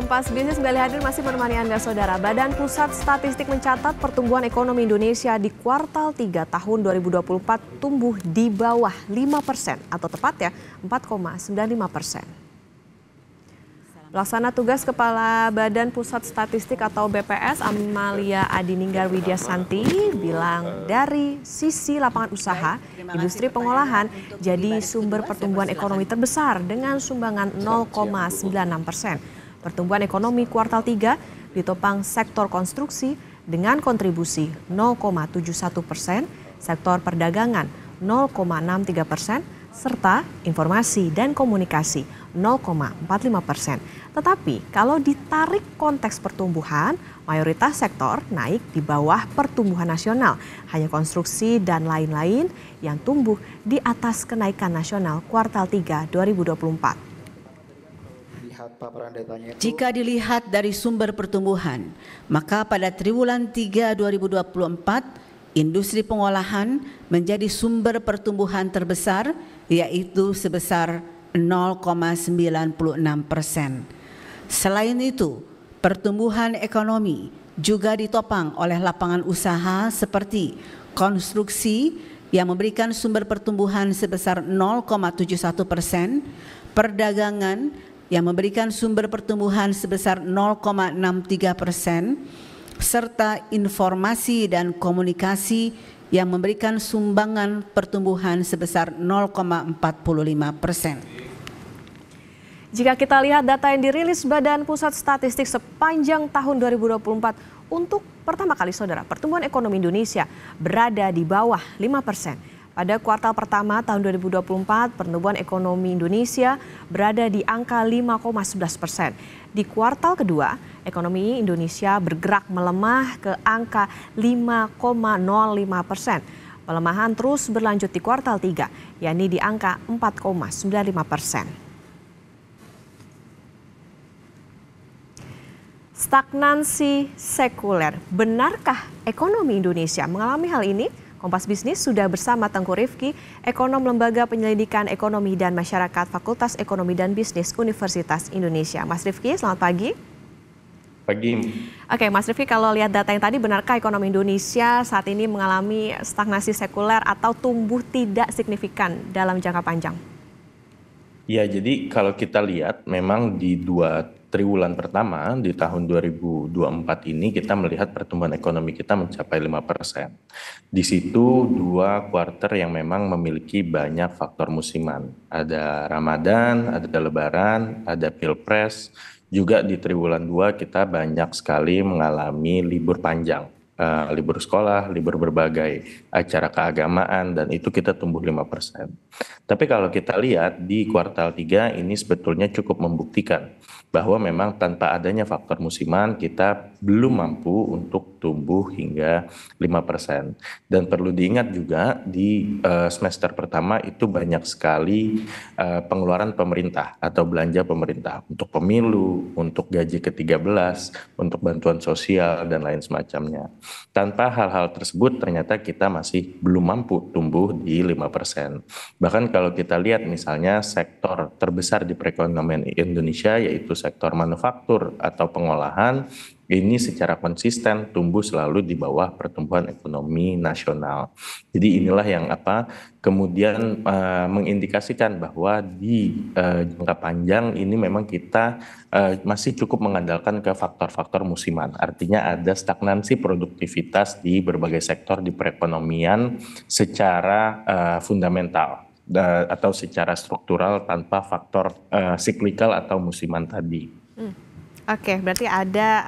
Kompas Bisnis kembali hadir masih menemani Anda Saudara. Badan Pusat Statistik mencatat pertumbuhan ekonomi Indonesia di kuartal 3 tahun 2024 tumbuh di bawah 5% atau tepatnya 4,95%. Pelaksana tugas Kepala Badan Pusat Statistik atau BPS Amalia Adininggar Widyasanti bilang dari sisi lapangan usaha, industri pengolahan jadi sumber pertumbuhan ekonomi terbesar dengan sumbangan 0,96%. Pertumbuhan ekonomi kuartal 3 ditopang sektor konstruksi dengan kontribusi 0,71%, sektor perdagangan 0,63%, serta informasi dan komunikasi 0,45%. Tetapi kalau ditarik konteks pertumbuhan, mayoritas sektor naik di bawah pertumbuhan nasional. Hanya konstruksi dan lain-lain yang tumbuh di atas kenaikan nasional kuartal 3 2024. Jika dilihat dari sumber pertumbuhan, maka pada triwulan 3 2024, industri pengolahan menjadi sumber pertumbuhan terbesar, yaitu sebesar 0,96%. Selain itu, pertumbuhan ekonomi juga ditopang oleh lapangan usaha seperti konstruksi yang memberikan sumber pertumbuhan sebesar 0,71%, perdagangan yang memberikan sumber pertumbuhan sebesar 0,63%, serta informasi dan komunikasi yang memberikan sumbangan pertumbuhan sebesar 0,45%. Jika kita lihat data yang dirilis Badan Pusat Statistik sepanjang tahun 2024, untuk pertama kali Saudara, pertumbuhan ekonomi Indonesia berada di bawah 5%. Pada kuartal pertama tahun 2024, pertumbuhan ekonomi Indonesia berada di angka 5,11%. Di kuartal kedua, ekonomi Indonesia bergerak melemah ke angka 5,05%. Pelemahan terus berlanjut di kuartal 3, yakni di angka 4,95%. Stagnansi sekuler, benarkah ekonomi Indonesia mengalami hal ini? Kompas Bisnis sudah bersama Tengku Rifki, ekonom Lembaga Penyelidikan Ekonomi dan Masyarakat Fakultas Ekonomi dan Bisnis Universitas Indonesia. Mas Rifki, selamat pagi. Pagi. Oke, Mas Rifki, kalau lihat data yang tadi, benarkah ekonomi Indonesia saat ini mengalami stagnasi sekuler atau tumbuh tidak signifikan dalam jangka panjang? Ya, jadi kalau kita lihat memang di 2 triwulan pertama di tahun 2024 ini kita melihat pertumbuhan ekonomi kita mencapai 5%. Di situ 2 kuarter yang memang memiliki banyak faktor musiman. Ada Ramadan, ada Lebaran, ada Pilpres. Juga di triwulan 2 kita banyak sekali mengalami libur panjang. Libur sekolah, libur berbagai acara keagamaan, dan itu kita tumbuh 5%. Tapi kalau kita lihat di kuartal 3 ini sebetulnya cukup membuktikan bahwa memang tanpa adanya faktor musiman kita belum mampu untuk tumbuh hingga 5%. Dan perlu diingat juga di semester pertama itu banyak sekali pengeluaran pemerintah atau belanja pemerintah untuk pemilu, untuk gaji ke-13, untuk bantuan sosial dan lain semacamnya. Tanpa hal-hal tersebut ternyata kita masih belum mampu tumbuh di 5%. Bahkan kalau kita lihat misalnya sektor terbesar di perekonomian Indonesia yaitu sektor manufaktur atau pengolahan, ini secara konsisten tumbuh selalu di bawah pertumbuhan ekonomi nasional. Jadi inilah yang kemudian mengindikasikan bahwa di jangka panjang ini memang kita masih cukup mengandalkan ke faktor-faktor musiman. Artinya ada stagnansi produktivitas di berbagai sektor di perekonomian secara fundamental atau secara struktural tanpa faktor siklikal atau musiman tadi. Oke, berarti ada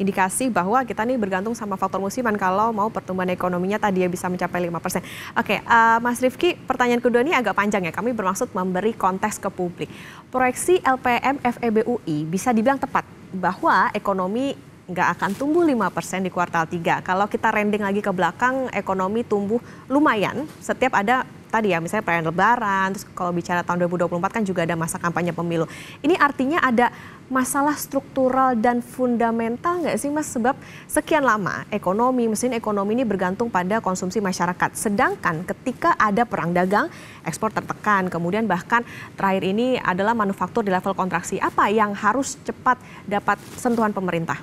indikasi bahwa kita nih bergantung sama faktor musiman kalau mau pertumbuhan ekonominya tadi ya bisa mencapai 5%. Oke, Mas Rifki, pertanyaan kedua ini agak panjang ya. Kami bermaksud memberi konteks ke publik. Proyeksi LPM FEB UI bisa dibilang tepat bahwa ekonomi nggak akan tumbuh 5% di kuartal 3. Kalau kita rending lagi ke belakang, ekonomi tumbuh lumayan setiap ada tadi ya, misalnya perayaan Lebaran, terus kalau bicara tahun 2024 kan juga ada masa kampanye pemilu. Ini artinya ada masalah struktural dan fundamental nggak sih Mas? Sebab sekian lama mesin ekonomi ini bergantung pada konsumsi masyarakat. Sedangkan ketika ada perang dagang, ekspor tertekan. Kemudian bahkan terakhir ini adalah manufaktur di level kontraksi. Apa yang harus cepat dapat sentuhan pemerintah?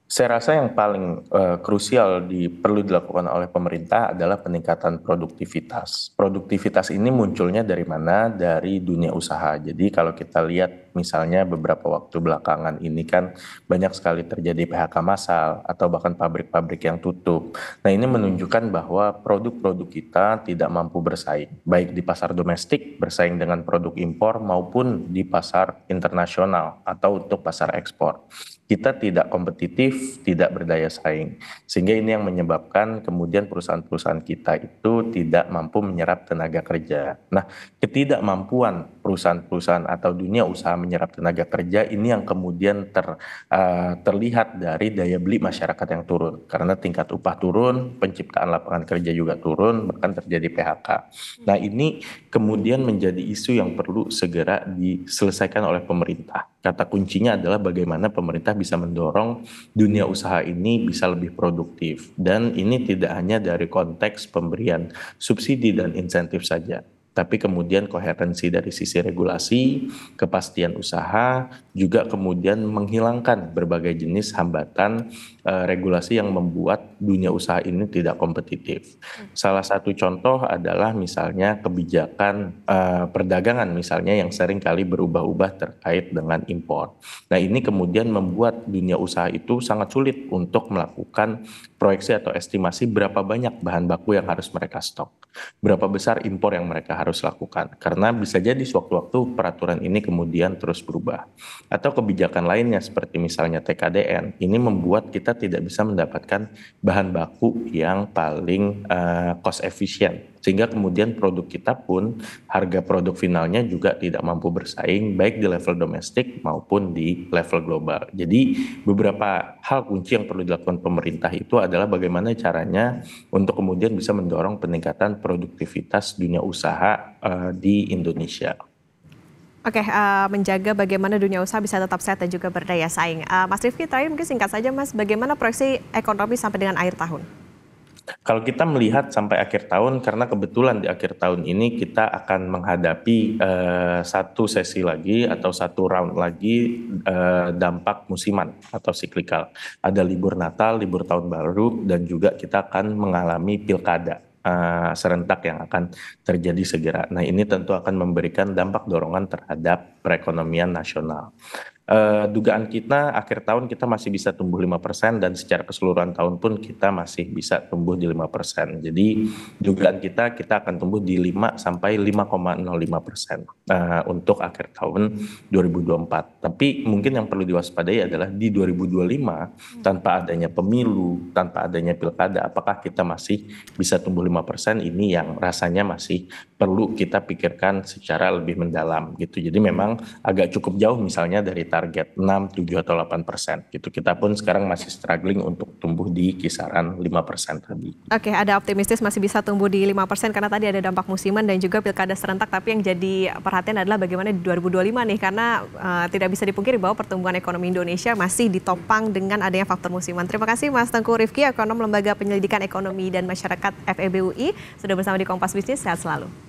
Saya rasa yang paling krusial perlu dilakukan oleh pemerintah adalah peningkatan produktivitas. Produktivitas ini munculnya dari mana? Dari dunia usaha. Jadi kalau kita lihat misalnya beberapa waktu belakangan ini kan banyak sekali terjadi PHK massal atau bahkan pabrik-pabrik yang tutup. Nah, ini menunjukkan bahwa produk-produk kita tidak mampu bersaing, baik di pasar domestik bersaing dengan produk impor maupun di pasar internasional atau untuk pasar ekspor. Kita tidak kompetitif, tidak berdaya saing. Sehingga ini yang menyebabkan kemudian perusahaan-perusahaan kita itu tidak mampu menyerap tenaga kerja. Nah, ketidakmampuan perusahaan-perusahaan atau dunia usaha menyerap tenaga kerja ini yang kemudian terlihat dari daya beli masyarakat yang turun. Karena tingkat upah turun, penciptaan lapangan kerja juga turun, bahkan terjadi PHK. Nah, ini kemudian menjadi isu yang perlu segera diselesaikan oleh pemerintah. Kata kuncinya adalah bagaimana pemerintah bisa mendorong dunia usaha ini bisa lebih produktif. Dan ini tidak hanya dari konteks pemberian subsidi dan insentif saja, tapi kemudian koherensi dari sisi regulasi, kepastian usaha, juga kemudian menghilangkan berbagai jenis hambatan regulasi yang membuat dunia usaha ini tidak kompetitif. Salah satu contoh adalah misalnya kebijakan perdagangan misalnya yang sering kali berubah-ubah terkait dengan impor. Nah, ini kemudian membuat dunia usaha itu sangat sulit untuk melakukan proyeksi atau estimasi berapa banyak bahan baku yang harus mereka stok, berapa besar impor yang mereka harus lakukan. Karena bisa jadi sewaktu-waktu peraturan ini kemudian terus berubah. Atau kebijakan lainnya seperti misalnya TKDN, ini membuat kita tidak bisa mendapatkan bahan baku yang paling cost efisien. Sehingga kemudian produk kita pun harga produk finalnya juga tidak mampu bersaing baik di level domestik maupun di level global. Jadi beberapa hal kunci yang perlu dilakukan pemerintah itu adalah bagaimana caranya untuk kemudian bisa mendorong peningkatan produktivitas dunia usaha di Indonesia. Oke, menjaga bagaimana dunia usaha bisa tetap sehat dan juga berdaya saing. Mas Rifki, terakhir mungkin singkat saja Mas, bagaimana proyeksi ekonomi sampai dengan akhir tahun? Kalau kita melihat sampai akhir tahun, karena kebetulan di akhir tahun ini kita akan menghadapi satu sesi lagi atau satu round lagi dampak musiman atau siklikal. Ada libur Natal, libur Tahun Baru, dan juga kita akan mengalami pilkada serentak yang akan terjadi segera. Nah, ini tentu akan memberikan dampak dorongan terhadap perekonomian nasional. Dugaan kita akhir tahun kita masih bisa tumbuh 5% dan secara keseluruhan tahun pun kita masih bisa tumbuh di 5%. Jadi dugaan kita akan tumbuh di 5 sampai 5,05% untuk akhir tahun 2024. Tapi mungkin yang perlu diwaspadai adalah di 2025 tanpa adanya pemilu, tanpa adanya pilkada, apakah kita masih bisa tumbuh 5%? Ini yang rasanya masih perlu kita pikirkan secara lebih mendalam gitu. Jadi memang agak cukup jauh misalnya dari target 6, 7, atau 8% gitu. Kita pun sekarang masih struggling untuk tumbuh di kisaran 5% tadi. Oke, ada optimistis masih bisa tumbuh di 5% karena tadi ada dampak musiman dan juga pilkada serentak. Tapi yang jadi perhatian adalah bagaimana di 2025 nih, karena tidak bisa dipungkiri bahwa pertumbuhan ekonomi Indonesia masih ditopang dengan adanya faktor musiman. Terima kasih Mas Tengku Rifki, Ekonom Lembaga Penyelidikan Ekonomi dan Masyarakat FEB UI, sudah bersama di Kompas Bisnis. Sehat selalu.